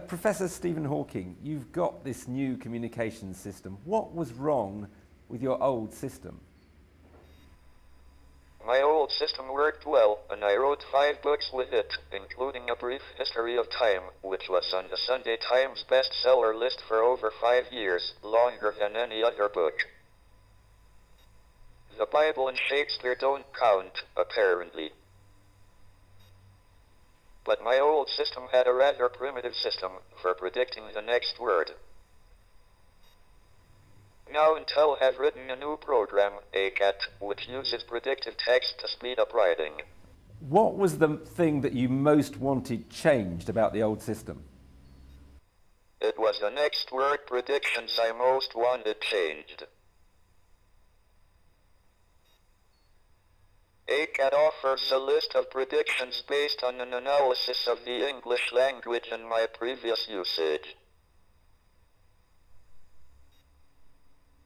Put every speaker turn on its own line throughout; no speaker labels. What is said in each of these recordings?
Professor Stephen Hawking, you've got this new communications system. What was wrong with your old system?
My old system worked well, and I wrote 5 books with it, including A Brief History of Time, which was on the Sunday Times bestseller list for over 5 years, longer than any other book. The Bible and Shakespeare don't count, apparently. But my old system had a rather primitive system for predicting the next word. Now Intel have written a new program, ACAT, which uses predictive text to speed up writing.
What was the thing that you most wanted changed about the old system?
It was the next word predictions I most wanted changed. ACAT offers a list of predictions based on an analysis of the English language and my previous usage.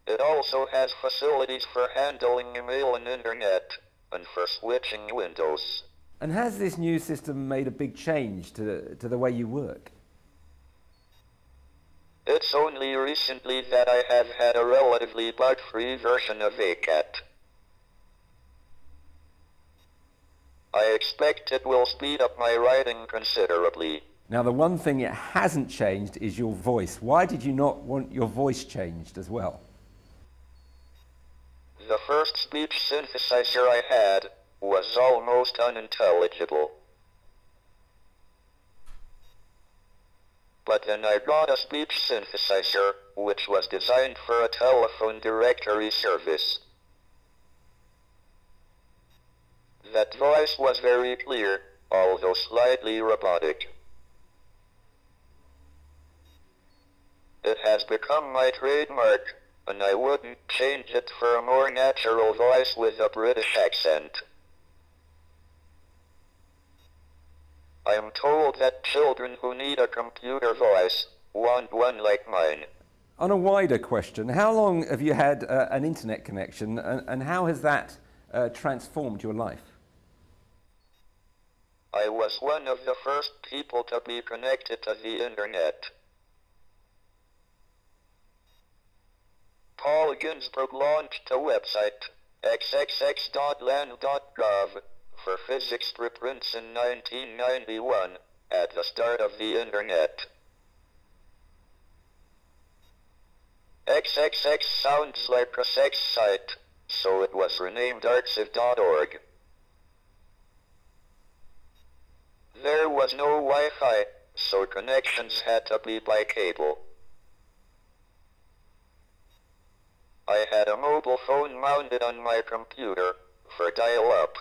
It also has facilities for handling email and internet, and for switching windows.
And has this new system made a big change to the way you work?
It's only recently that I have had a relatively bug-free version of ACAT. I expect it will speed up my writing considerably.
Now, the one thing it hasn't changed is your voice. Why did you not want your voice changed as well?
The first speech synthesizer I had was almost unintelligible. But then I got a speech synthesizer, which was designed for a telephone directory service. That voice was very clear, although slightly robotic. It has become my trademark, and I wouldn't change it for a more natural voice with a British accent. I am told that children who need a computer voice want one like mine.
On a wider question, how long have you had an internet connection, and how has that transformed your life?
I was one of the first people to be connected to the internet. Paul Ginsberg launched a website, xxx.land.gov, for physics preprints in 1991, at the start of the internet. XXX sounds like a sex site, so it was renamed arxiv.org. There was no Wi-Fi, so connections had to be by cable. I had a mobile phone mounted on my computer for dial-up.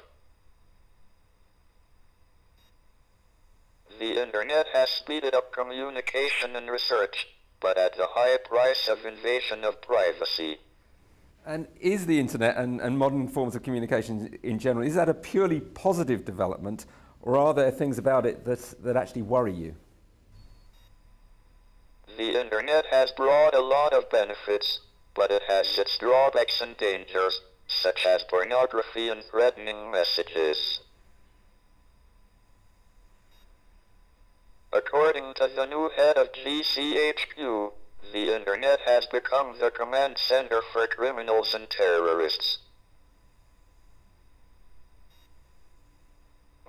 The internet has speeded up communication and research, but at the high price of invasion of privacy.
And is the internet and modern forms of communication in general, is that a purely positive development, or are there things about it that actually worry you?
The internet has brought a lot of benefits, but it has its drawbacks and dangers, such as pornography and threatening messages. According to the new head of GCHQ, the internet has become the command center for criminals and terrorists.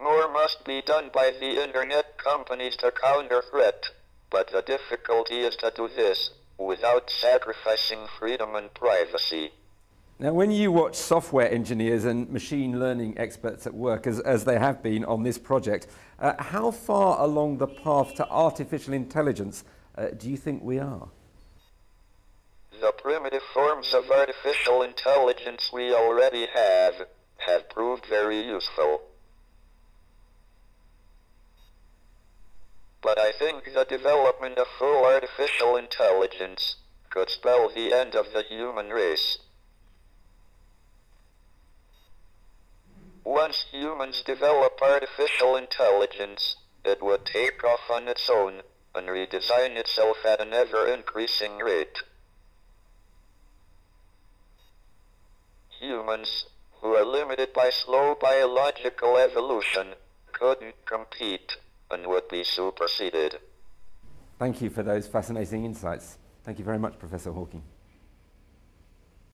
More must be done by the internet companies to counter threat, but the difficulty is to do this without sacrificing freedom and privacy.
Now, when you watch software engineers and machine learning experts at work, as they have been on this project, how far along the path to artificial intelligence do you think we are?
The primitive forms of artificial intelligence we already have proved very useful. But I think the development of full artificial intelligence could spell the end of the human race. Once humans develop artificial intelligence, it would take off on its own and redesign itself at an ever-increasing rate. Humans, who are limited by slow biological evolution, couldn't compete and would be superseded.
Thank you for those fascinating insights. Thank you very much, Professor Hawking.